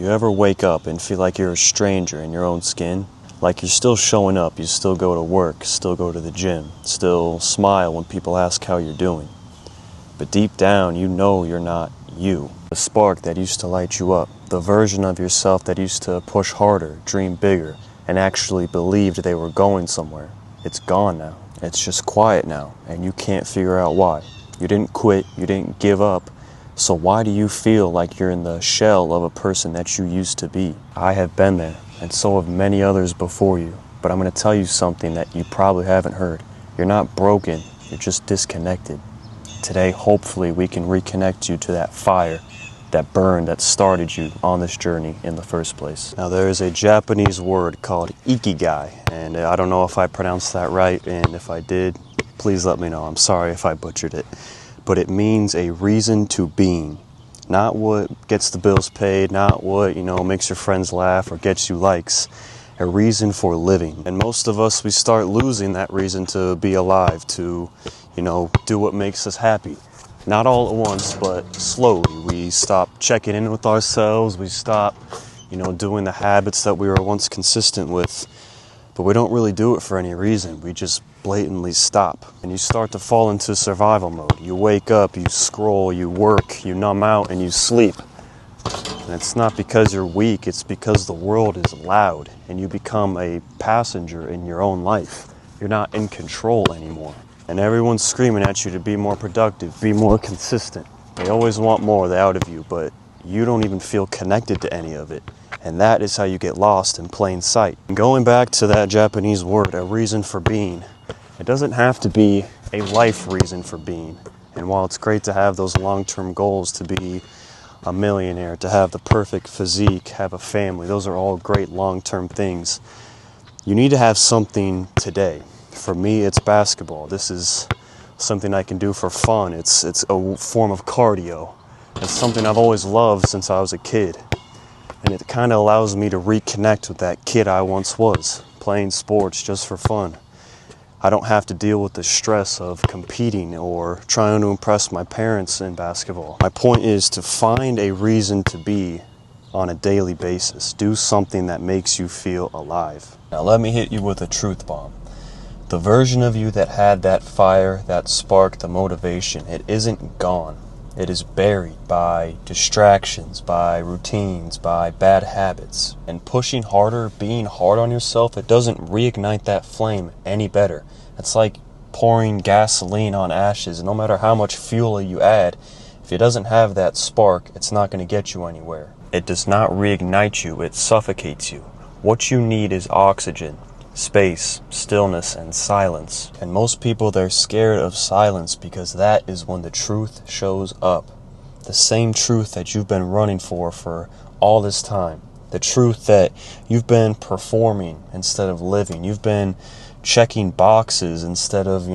You ever wake up and feel like you're a stranger in your own skin? Like you're still showing up, you still go to work, still go to the gym, still smile when people ask how you're doing. But deep down, you know you're not you. The spark that used to light you up, the version of yourself that used to push harder, dream bigger, and actually believed they were going somewhere. It's gone now. It's just quiet now, and you can't figure out why. You didn't quit, you didn't give up. So why do you feel like you're in the shell of a person that you used to be? I have been there, and so have many others before you. But I'm going to tell you something that you probably haven't heard. You're not broken, you're just disconnected. Today, hopefully, we can reconnect you to that fire, that burn that started you on this journey in the first place. Now, there is a Japanese word called ikigai, and I don't know if I pronounced that right, and if I did, please let me know. I'm sorry if I butchered it. But it means a reason to being. Not what gets the bills paid, not what, makes your friends laugh or gets you likes. A reason for living. And most of us, we start losing that reason to be alive, to, do what makes us happy. Not all at once, but slowly. We stop checking in with ourselves, we stop, doing the habits that we were once consistent with. But we don't really do it for any reason. We just blatantly stop. And you start to fall into survival mode. You wake up, you scroll, you work, you numb out, and you sleep. And it's not because you're weak, it's because the world is loud and you become a passenger in your own life. You're not in control anymore. And everyone's screaming at you to be more productive, be more consistent. They always want more out of you, but you don't even feel connected to any of it. And that is how you get lost in plain sight. And going back to that Japanese word, a reason for being, it doesn't have to be a life reason for being. And while it's great to have those long-term goals, to be a millionaire, to have the perfect physique, have a family, those are all great long-term things. You need to have something today. For me, it's basketball. This is something I can do for fun. It's a form of cardio. It's something I've always loved since I was a kid. And it kind of allows me to reconnect with that kid I once was, playing sports just for fun. I don't have to deal with the stress of competing or trying to impress my parents in basketball. My point is to find a reason to be on a daily basis. Do something that makes you feel alive. Now let me hit you with a truth bomb. The version of you that had that fire, that spark, the motivation, it isn't gone. It is buried by distractions, by routines, by bad habits. And pushing harder, being hard on yourself, it doesn't reignite that flame any better. It's like pouring gasoline on ashes. No matter how much fuel you add, if it doesn't have that spark, it's not going to get you anywhere. It does not reignite you, it suffocates you. What you need is oxygen, space, stillness, and silence. And most people, they're scared of silence because that is when the truth shows up. The same truth that you've been running for all this time. The truth that you've been performing instead of living. You've been checking boxes instead of,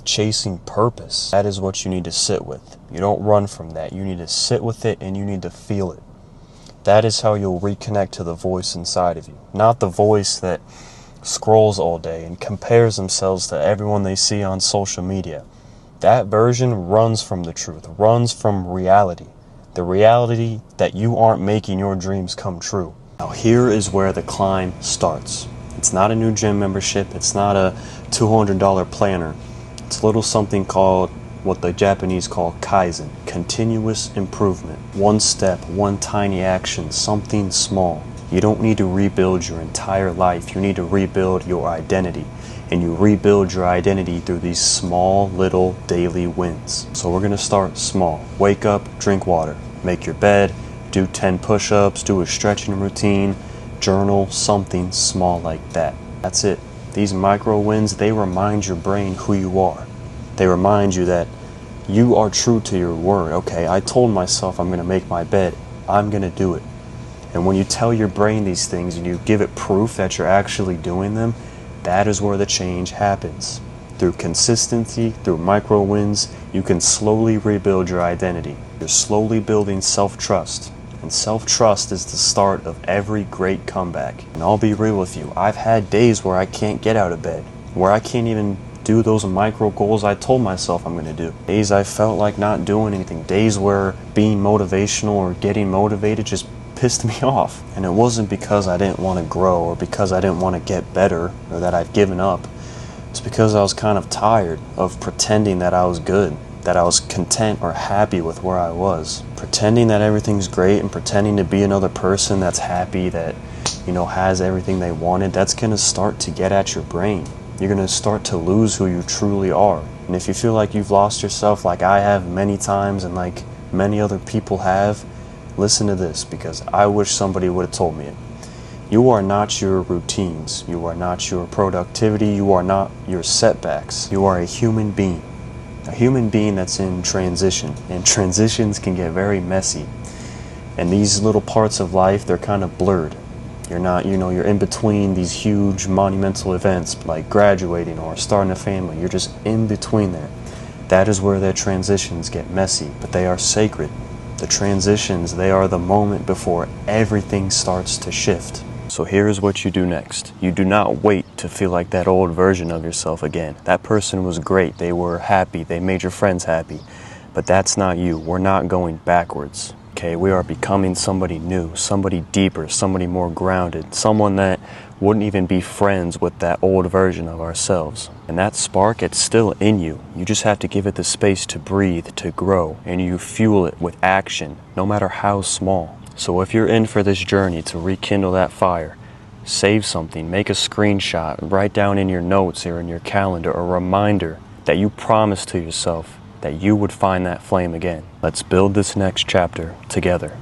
chasing purpose. That is what you need to sit with. You don't run from that. You need to sit with it and you need to feel it. That is how you'll reconnect to the voice inside of you. Not the voice that scrolls all day and compares themselves to everyone they see on social media. That version runs from the truth, runs from reality. The reality that you aren't making your dreams come true. Now here is where the climb starts. It's not a new gym membership, it's not a $200 planner. It's a little something called what the Japanese call Kaizen, continuous improvement. One step, one tiny action, something small. You don't need to rebuild your entire life. You need to rebuild your identity. And you rebuild your identity through these small little daily wins. So we're going to start small. Wake up, drink water, make your bed, do 10 push-ups, do a stretching routine, journal, something small like that. That's it. These micro wins, they remind your brain who you are. They remind you that you are true to your word. Okay, I told myself I'm going to make my bed. I'm going to do it. And when you tell your brain these things and you give it proof that you're actually doing them, that is where the change happens. Through consistency, through micro wins, you can slowly rebuild your identity. You're slowly building self-trust. And self-trust is the start of every great comeback. And I'll be real with you, I've had days where I can't get out of bed, where I can't even do those micro goals I told myself I'm going to do. Days I felt like not doing anything. Days where being motivational or getting motivated just pissed me off. And it wasn't because I didn't want to grow or because I didn't want to get better or that I'd given up. It's because I was kind of tired of pretending that I was good, that I was content or happy with where I was. Pretending that everything's great and pretending to be another person that's happy, that, has everything they wanted, that's going to start to get at your brain. You're going to start to lose who you truly are. And if you feel like you've lost yourself like I have many times and like many other people have, listen to this, because I wish somebody would have told me it. You are not your routines. You are not your productivity. You are not your setbacks. You are a human being. A human being that's in transition. And transitions can get very messy. And these little parts of life, they're kind of blurred. You're not, you're in between these huge monumental events like graduating or starting a family. You're just in between there. That is where their transitions get messy, but they are sacred. The transitions, they are the moment before everything starts to shift. So here's what you do next. You do not wait to feel like that old version of yourself again. That person was great. They were happy. They made your friends happy. But that's not you. We're not going backwards. Okay, we are becoming somebody new, somebody deeper, somebody more grounded, someone that wouldn't even be friends with that old version of ourselves. And that spark, it's still in you. You just have to give it the space to breathe, to grow, and you fuel it with action, no matter how small. So if you're in for this journey to rekindle that fire, save something, make a screenshot, write down in your notes or in your calendar a reminder that you promised to yourself that you would find that flame again. Let's build this next chapter together.